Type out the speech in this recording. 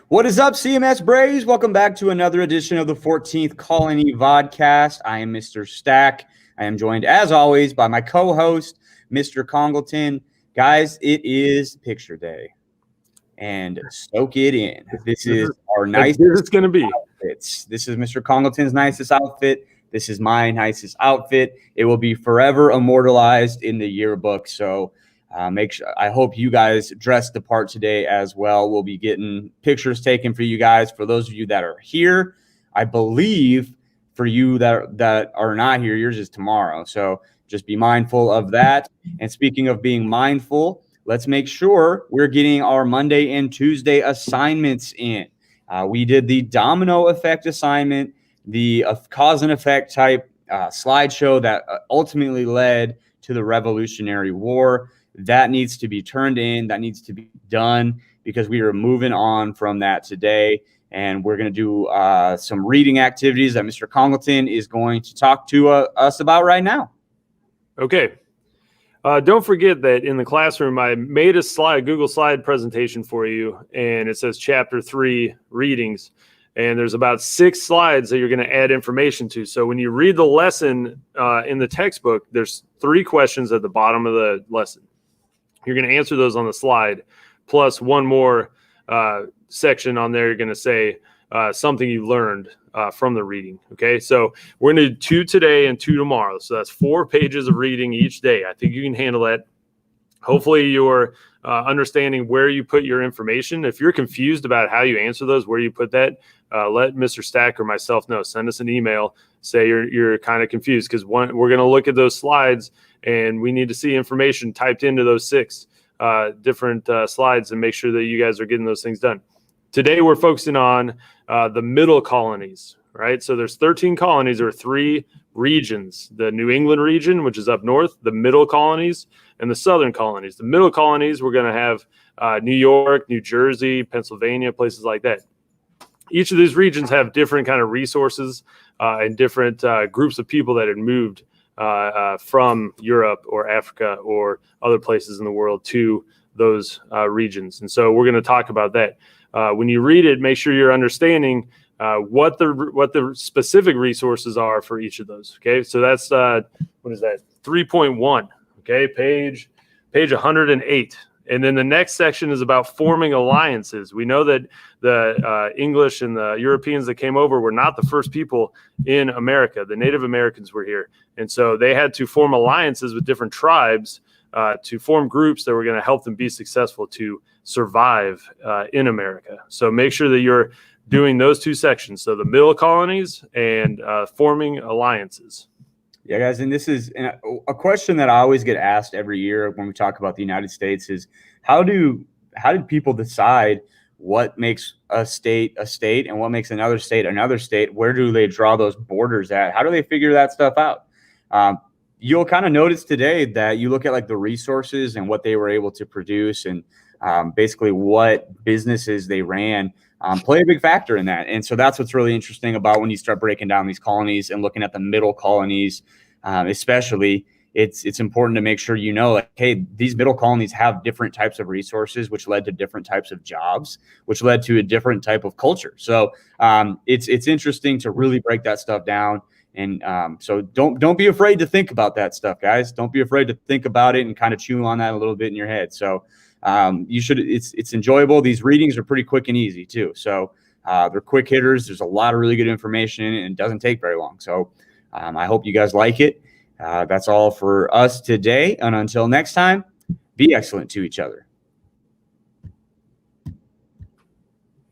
What is up, CMS Braves? Welcome back to another edition of the 14th Colony Vodcast. I am Mr. Stack. I am joined, as always, by my co-host, Mr. Congleton. Guys, it is picture day, and soak it in. This is our nicest it's going to be. outfits. This is Mr. Congleton's nicest outfit. This is my nicest outfit. It will be forever immortalized in the yearbook. So make sure. I hope you guys dress the part today as well. We'll be getting pictures taken for you guys. For those of you that are here, I believe for you that are not here, yours is tomorrow. So just be mindful of that. And speaking of being mindful, let's make sure we're getting our Monday and Tuesday assignments in. We did the domino effect assignment, the cause and effect type slideshow that ultimately led to the Revolutionary War. That needs to be turned in. That needs to be done because we are moving on from that today. And we're going to do some reading activities that Mr. Congleton is going to talk to us about right now. Okay. Don't forget that in the classroom, I made a Google slide presentation for you, and it says Chapter 3 readings. And there's about 6 slides that you're going to add information to. So when you read the lesson in the textbook, there's 3 questions at the bottom of the lesson. You're going to answer those on the slide, plus one more section on there. You're going to say something you learned from the reading. Okay, so we're going to do 2 today and 2 tomorrow. So that's 4 pages of reading each day. I think you can handle that. Hopefully you're understanding where you put your information. If you're confused about how you answer those, where you put that, let Mr. Stack or myself know. Send us an email. Say you're kind of confused because we're going to look at those slides and we need to see information typed into those 6 different slides and make sure that you guys are getting those things done. Today we're focusing on the middle colonies, right? So there's 13 colonies or 3 regions: the New England region, which is up north, the middle colonies, and the southern colonies. The middle colonies, we're going to have New York, New Jersey, Pennsylvania, places like that. Each of these regions have different kind of resources and different groups of people that had moved from Europe or Africa or other places in the world to those regions. And so we're going to talk about that. When you read it, make sure you're understanding what the specific resources are for each of those. Okay, so that's what is that? 3.1. Okay, page 108. And then the next section is about forming alliances. We know that the English and the Europeans that came over were not the first people in America. The Native Americans were here. And so they had to form alliances with different tribes to form groups that were going to help them be successful to survive in America. So make sure that you're doing those 2 sections. So the middle colonies and forming alliances. Yeah, guys, and this is a question that I always get asked every year when we talk about the United States is how do people decide what makes a state and what makes another state another state? Where do they draw those borders at? How do they figure that stuff out? You'll kind of notice today that you look at like the resources and what they were able to produce and basically what businesses they ran play a big factor in that. And so that's what's really interesting about when you start breaking down these colonies and looking at the middle colonies, especially. It's important to make sure you know, like, hey, these middle colonies have different types of resources, which led to different types of jobs, which led to a different type of culture. So it's interesting to really break that stuff down. And so don't be afraid to think about that stuff, guys. Don't be afraid to think about it and kind of chew on that a little bit in your head. So you should. It's enjoyable. These readings are pretty quick and easy too. So they're quick hitters. There's a lot of really good information in it, and it doesn't take very long. So I hope you guys like it. That's all for us today. And until next time, be excellent to each other.